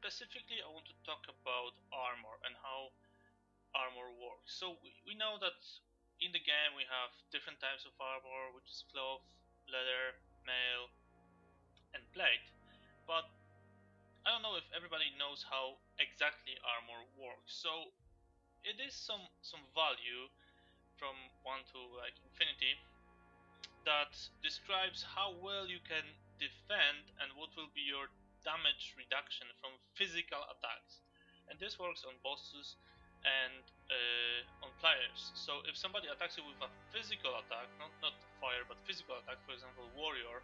specifically I want to talk about armor and how armor works. So we know that in the game we have different types of armor, which is cloth, leather, mail, and plate. But I don't know if everybody knows how exactly armor works. So it is some value from 1 to like infinity that describes how well you can defend and what will be your damage reduction from physical attacks. And this works on bosses and on players. So if somebody attacks you with a physical attack, not fire but physical attack, for example warrior,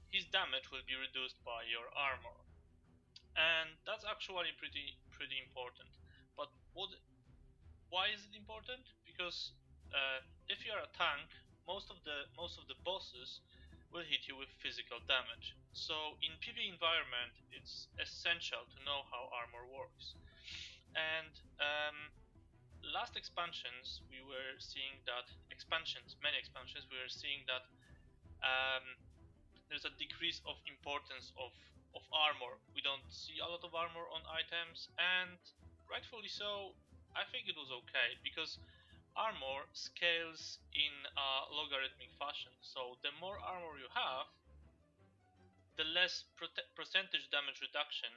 his damage will be reduced by your armor. And that's actually pretty important. But why is it important? Because if you are a tank, most of the bosses will hit you with physical damage. So in PvE environment, it's essential to know how armor works. And last expansions, we were seeing that many expansions, we were seeing that there's a decrease of importance of armor. We don't see a lot of armor on items, and rightfully so. I think it was okay because armor scales in a logarithmic fashion. So the more armor you have, the less percentage damage reduction,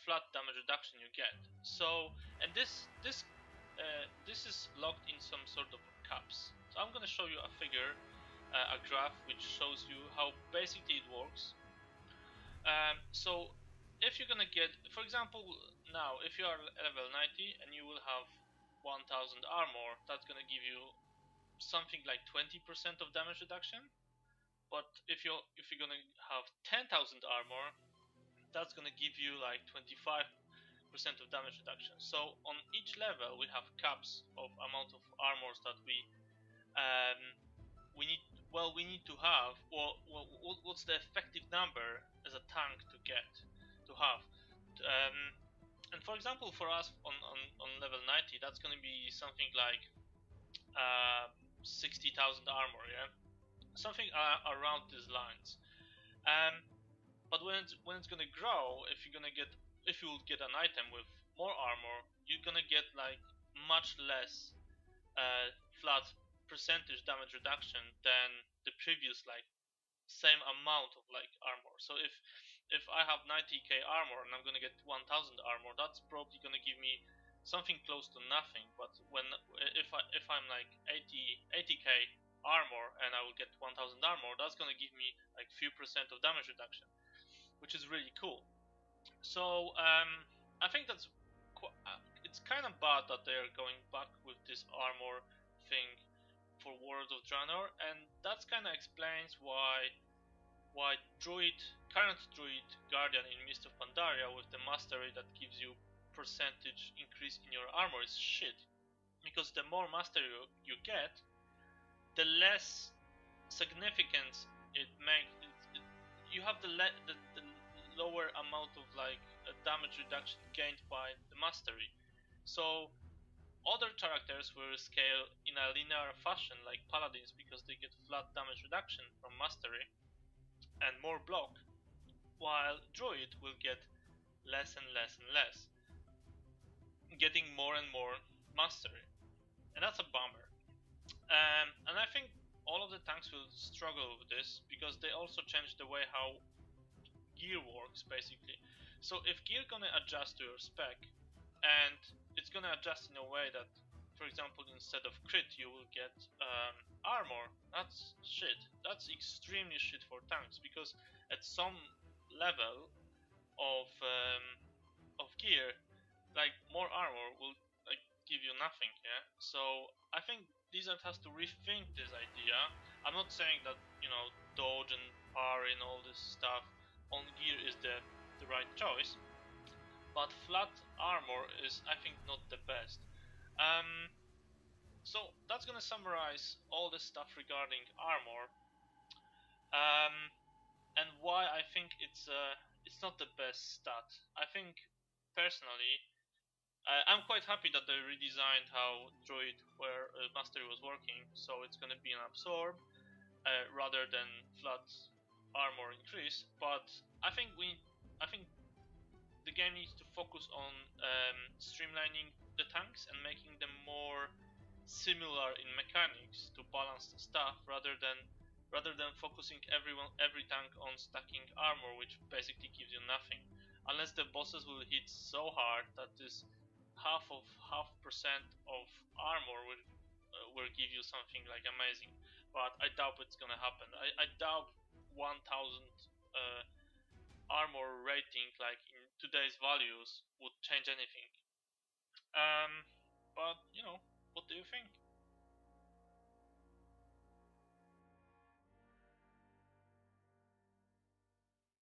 flat damage reduction you get. So, and this is locked in some sort of caps. So I'm going to show you a figure, a graph which shows you how basically it works. So if you're gonna get, for example, now if you are level 90 and you will have 1000 armor, that's gonna give you something like 20% of damage reduction. But if you're gonna have 10,000 armor, that's gonna give you like 25% of damage reduction. So on each level we have caps of amount of armors that we need to have. What's the effective number as a tank to have? And for example, for us on level 90, that's going to be something like 60,000 armor, yeah, something around these lines. But when it's going to grow, if you will get an item with more armor, you're going to get like much less flat percentage damage reduction than the previous like same amount of like armor. So if I have 90k armor and I'm gonna get 1000 armor, that's probably gonna give me something close to nothing. But if I'm like 80k armor and I will get 1000 armor, that's gonna give me like few percent of damage reduction, which is really cool. So I think that's it's kind of bad that they are going back with this armor thing for World of Draenor, and that kind of explains why current druid guardian in Mist of Pandaria with the mastery that gives you percentage increase in your armor is shit, because the more mastery you get, the less significance it makes. You have the lower amount of like damage reduction gained by the mastery. So other characters will scale in a linear fashion like paladins because they get flat damage reduction from mastery and more block, while druid will get less and less and less, getting more and more mastery, and that's a bummer. And I think all of the tanks will struggle with this because they also change the way how gear works basically. So if gear gonna adjust to your spec, and it's gonna adjust in a way that, for example, instead of crit you will get armor, that's shit. That's extremely shit for tanks, because at some level of gear, like more armor will like give you nothing, yeah. So I think Blizzard has to rethink this idea. I'm not saying that, you know, dodge and parry and all this stuff on gear is the right choice, but flat armor is, I think, not the best. So that's gonna summarize all the stuff regarding armor, and why I think it's not the best stat. I think personally, I'm quite happy that they redesigned how Druid Mastery was working, so it's gonna be an absorb rather than flat armor increase. But I think the game needs to focus on streamlining the tanks and making them more similar in mechanics to balance the stuff rather than focusing every tank on stacking armor, which basically gives you nothing unless the bosses will hit so hard that this half percent of armor will give you something like amazing. But I doubt it's gonna happen. I doubt 1000 uh, armor rating, like in today's values, would change anything. Um, but what do you think?